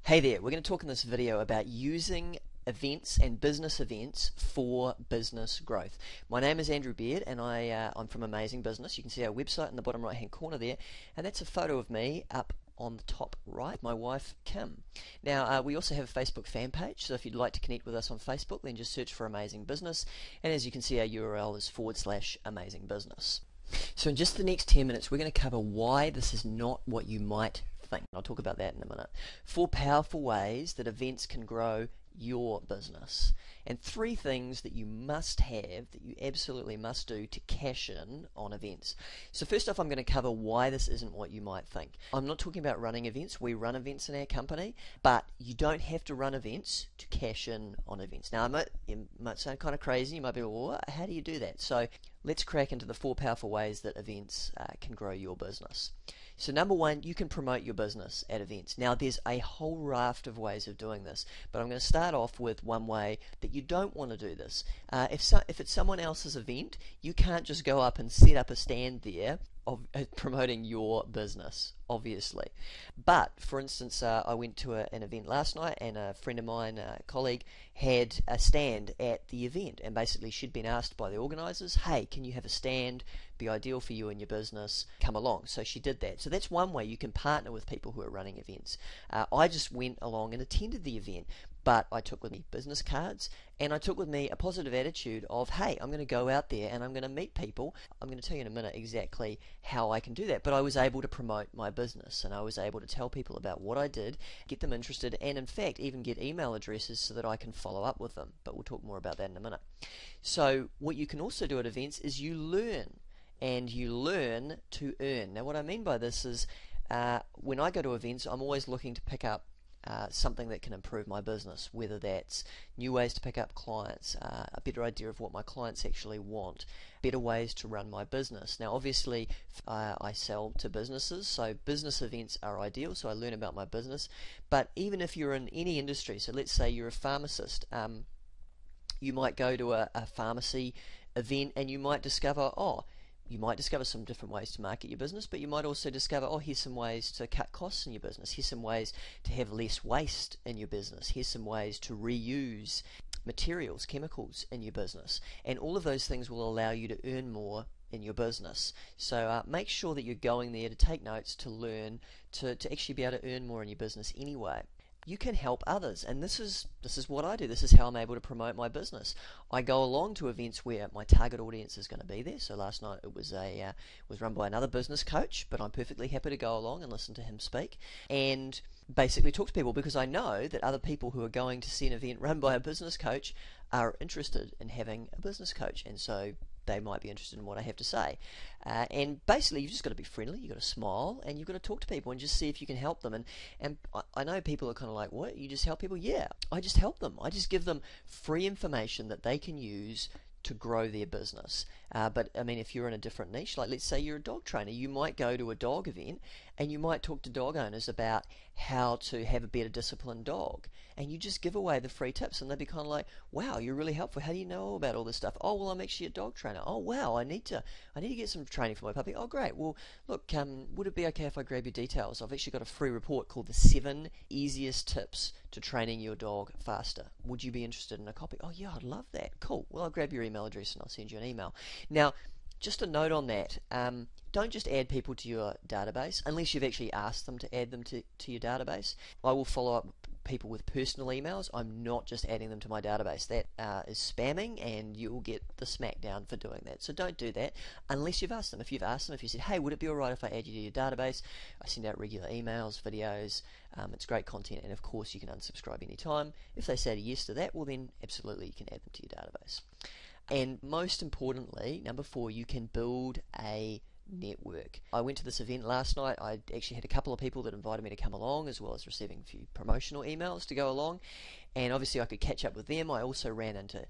Hey there, we're going to talk in this video about using events and business events for business growth. My name is Andrew Baird and I'm from Amazing Business. You can see our website in the bottom right hand corner there, and that's a photo of me up on the top right, my wife Kim. Now we also have a Facebook fan page, so if you'd like to connect with us on Facebook, then just search for Amazing Business, and as you can see our URL is /Amazing Business. So in just the next 10 minutes we're going to cover why this is not what you might think. I'll talk about that in a minute. 4 powerful ways that events can grow your business, and 3 things that you must have, that you absolutely must do to cash in on events. So first off, I'm going to cover why this isn't what you might think. I'm not talking about running events. We run events in our company, but you don't have to run events to cash in on events. Now it might sound kind of crazy. You might be like, well, how do you do that? So let's crack into the 4 powerful ways that events can grow your business. So number 1, you can promote your business at events. Now there's a whole raft of ways of doing this, but I'm going to start off with one way that you don't want to do this. If it's someone else's event, you can't just go up and set up a stand there of promoting your business, obviously. But for instance, I went to an event last night, and a friend of mine, a colleague, had a stand at the event, and basically she'd been asked by the organisers, hey, can you have a stand, be ideal for you and your business, come along. So she did that. So that's one way you can partner with people who are running events. I just went along and attended the event, but I took with me business cards, and I took with me a positive attitude of, hey, I'm going to go out there and I'm going to meet people. I'm going to tell you in a minute exactly how I can do that, but I was able to promote my business, and I was able to tell people about what I did, get them interested, and in fact even get email addresses so that I can follow up with them, but we'll talk more about that in a minute. So what you can also do at events is you learn, and you learn to earn. Now what I mean by this is when I go to events, I'm always looking to pick up something that can improve my business, whether that's new ways to pick up clients, a better idea of what my clients actually want, better ways to run my business. Now obviously I sell to businesses, so business events are ideal, so I learn about my business. But even if you're in any industry, so let's say you're a pharmacist, you might go to a pharmacy event and you might discover, you might discover some different ways to market your business, but you might also discover, here's some ways to cut costs in your business. Here's some ways to have less waste in your business. Here's some ways to reuse materials, chemicals in your business. And all of those things will allow you to earn more in your business. So make sure that you're going there to take notes, to learn, to actually be able to earn more in your business anyway. You can help others, and this is what I do. This is how I'm able to promote my business. I go along to events where my target audience is going to be there. So last night it was was run by another business coach, but I'm perfectly happy to go along and listen to him speak and basically talk to people, because I know that other people who are going to see an event run by a business coach are interested in having a business coach, and so they might be interested in what I have to say. And basically you've just got to be friendly, you've got to smile, and you've got to talk to people and just see if you can help them. And I know people are kind of like, what, you just help people? Yeah, I just help them. I just give them free information that they can use to grow their business. But I mean, if you're in a different niche, like let's say you're a dog trainer, you might go to a dog event and you might talk to dog owners about how to have a better disciplined dog, and you just give away the free tips, and they'd be kind of like, wow, you're really helpful. How do you know about all this stuff? Oh, well, I'm actually a dog trainer. Oh, wow, I need to get some training for my puppy. Oh, great. Well, look, would it be okay if I grab your details? I've actually got a free report called the 7 Easiest Tips to Training Your Dog Faster. Would you be interested in a copy? Oh yeah, I'd love that. Cool. Well, I'll grab your email address and I'll send you an email. Now, just a note on that, don't just add people to your database unless you've actually asked them to add them to your database. I will follow up people with personal emails. I'm not just adding them to my database. That is spamming, and you'll get the smackdown for doing that. So don't do that unless you've asked them. If you've asked them, if you said, hey, would it be alright if I add you to your database? I send out regular emails, videos, it's great content, and of course you can unsubscribe anytime. If they say yes to that, well then absolutely you can add them to your database. And most importantly, number 4, you can build a network. I went to this event last night. I actually had a couple of people that invited me to come along, as well as receiving a few promotional emails to go along, and obviously I could catch up with them. I also ran into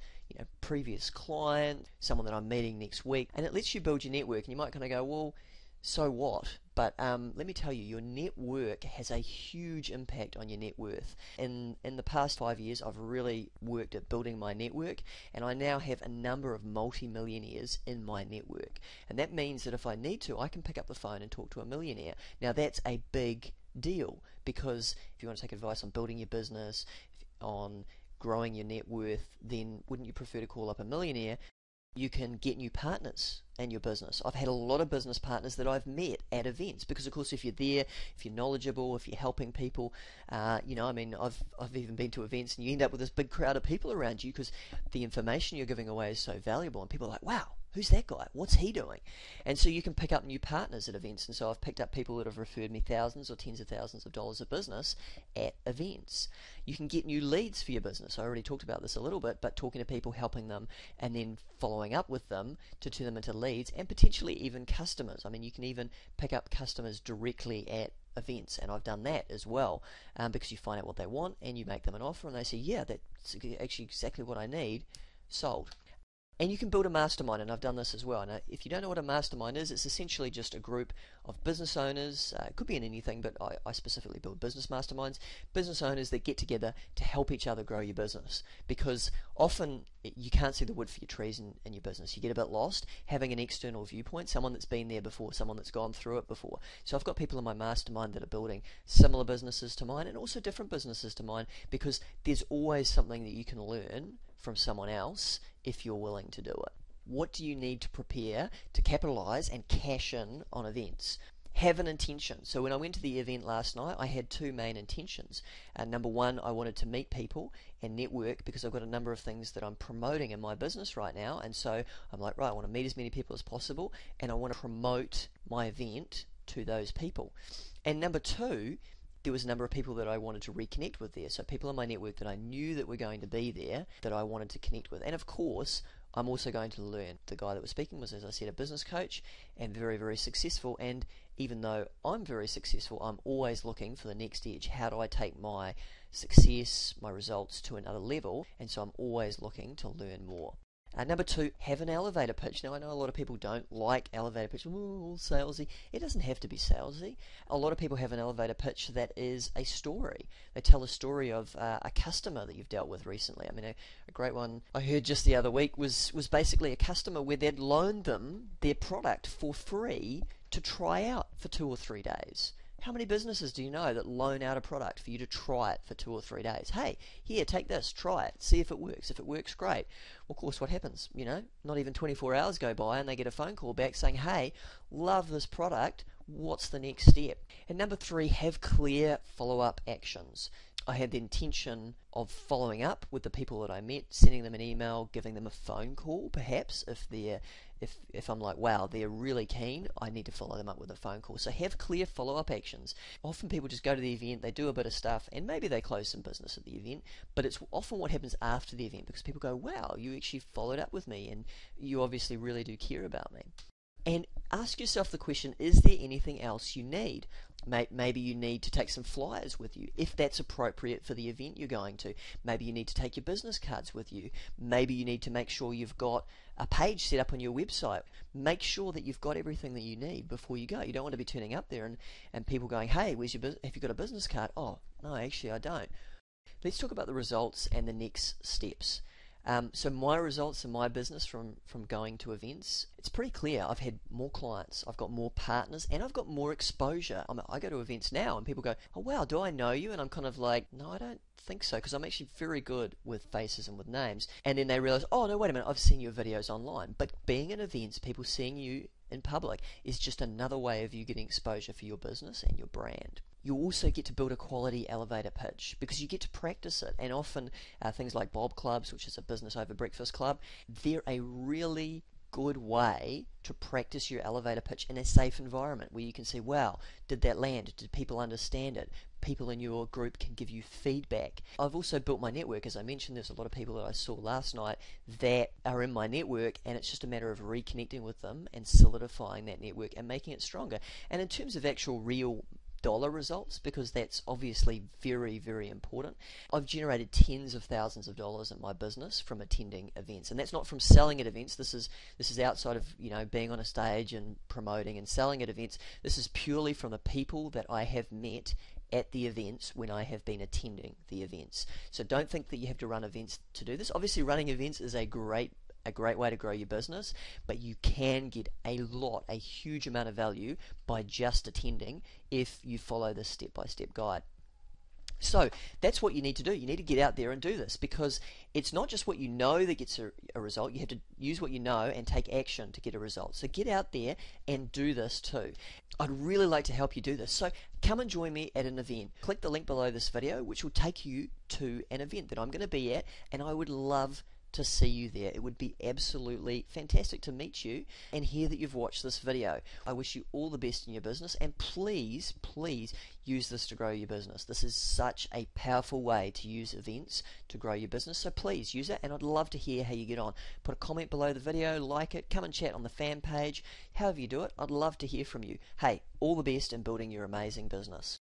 previous client, someone that I'm meeting next week, and it lets you build your network. And you might kind of go, well, so what? But let me tell you, your network has a huge impact on your net worth. In the past 5 years, I've really worked at building my network, and I now have a number of multi-millionaires in my network. And that means that if I need to, I can pick up the phone and talk to a millionaire. Now that's a big deal, because if you want to take advice on building your business, on growing your net worth, then wouldn't you prefer to call up a millionaire? You can get new partners in your business. I've had a lot of business partners that I've met at events because, of course, if you're there, if you're knowledgeable, if you're helping people, I've even been to events and you end up with this big crowd of people around you because the information you're giving away is so valuable, and people are like, wow, who's that guy? What's he doing? And so you can pick up new partners at events. And so I've picked up people that have referred me thousands or tens of thousands of dollars of business at events. You can get new leads for your business. I already talked about this a little bit, but talking to people, helping them, and then following up with them to turn them into leads, and potentially even customers. I mean, you can even pick up customers directly at events, and I've done that as well, because you find out what they want and you make them an offer and they say, yeah, that's actually exactly what I need, sold. And you can build a mastermind, and I've done this as well. Now, if you don't know what a mastermind is, it's essentially just a group of business owners. It could be in anything, but I specifically build business masterminds. Business owners that get together to help each other grow your business. Because often you can't see the wood for your trees in your business. You get a bit lost. Having an external viewpoint, someone that's been there before, someone that's gone through it before. So I've got people in my mastermind that are building similar businesses to mine and also different businesses to mine, because there's always something that you can learn from someone else if you're willing to do it. What do you need to prepare to capitalize and cash in on events? Have an intention. So when I went to the event last night, I had two main intentions. Number one, I wanted to meet people and network, because I've got a number of things that I'm promoting in my business right now. And so I'm like, right, I want to meet as many people as possible, and I want to promote my event to those people. And number two, there was a number of people that I wanted to reconnect with there. So people in my network that I knew that were going to be there that I wanted to connect with. And of course, I'm also going to learn. The guy that was speaking was, as I said, a business coach and very, very successful. And even though I'm very successful, I'm always looking for the next edge. How do I take my success, my results to another level? And so I'm always looking to learn more. Number two, have an elevator pitch. Now, I know a lot of people don't like elevator pitch. All salesy. It doesn't have to be salesy. A lot of people have an elevator pitch that is a story. They tell a story of a customer that you've dealt with recently. I mean, a great one I heard just the other week was basically a customer where they'd loaned them their product for free to try out for 2 or 3 days. How many businesses do you know that loan out a product for you to try it for 2 or 3 days? Hey, here, take this, try it, see if it works. If it works, great. Well, of course, what happens? Not even 24 hours go by and they get a phone call back saying, hey, love this product, what's the next step? And number three, have clear follow-up actions. I had the intention of following up with the people that I met, sending them an email, giving them a phone call, perhaps, if I'm like, wow, they're really keen, I need to follow them up with a phone call. So have clear follow-up actions. Often people just go to the event, they do a bit of stuff, and maybe they close some business at the event, but it's often what happens after the event, because people go, wow, you actually followed up with me, and you obviously really do care about me. And ask yourself the question, is there anything else you need? Maybe you need to take some flyers with you, if that's appropriate for the event you're going to. Maybe you need to take your business cards with you. Maybe you need to make sure you've got a page set up on your website. Make sure that you've got everything that you need before you go. You don't want to be turning up there and people going, hey, have you got a business card? Oh, no, actually I don't. Let's talk about the results and the next steps. So my results in my business from going to events, it's pretty clear. I've had more clients, I've got more partners, and I've got more exposure. I go to events now and people go, oh wow, do I know you? And I'm kind of like, no, I don't think so, because I'm actually very good with faces and with names. And then they realize, oh no, wait a minute, I've seen your videos online. But being at events, people seeing you in public is just another way of you getting exposure for your business and your brand. You also get to build a quality elevator pitch because you get to practice it. And often things like Bob Clubs, which is a business over breakfast club, they're a really good way to practice your elevator pitch in a safe environment where you can see, wow, did that land? Did people understand it? People in your group can give you feedback. I've also built my network. As I mentioned, there's a lot of people that I saw last night that are in my network, and it's just a matter of reconnecting with them and solidifying that network and making it stronger. And in terms of actual real dollar results, because that's obviously very, very important, I've generated tens of thousands of dollars in my business from attending events. And that's not from selling at events. This is outside of being on a stage and promoting and selling at events. This is purely from the people that I have met at the events when I have been attending the events. So don't think that you have to run events to do this. Obviously running events is a great a great way to grow your business, but you can get a huge amount of value by just attending if you follow this step-by-step guide. So that's what you need to do. You need to get out there and do this, because it's not just what you know that gets a result. You have to use what you know and take action to get a result. So get out there and do this too. I'd really like to help you do this. So come and join me at an event. Click the link below this video, which will take you to an event that I'm going to be at, and I would love to see you there. It would be absolutely fantastic to meet you and hear that you've watched this video. I wish you all the best in your business, and please use this to grow your business. This is such a powerful way to use events to grow your business, so please use it, and I'd love to hear how you get on. Put a comment below the video, like it, come and chat on the fan page. However you do it, I'd love to hear from you. Hey, all the best in building your amazing business.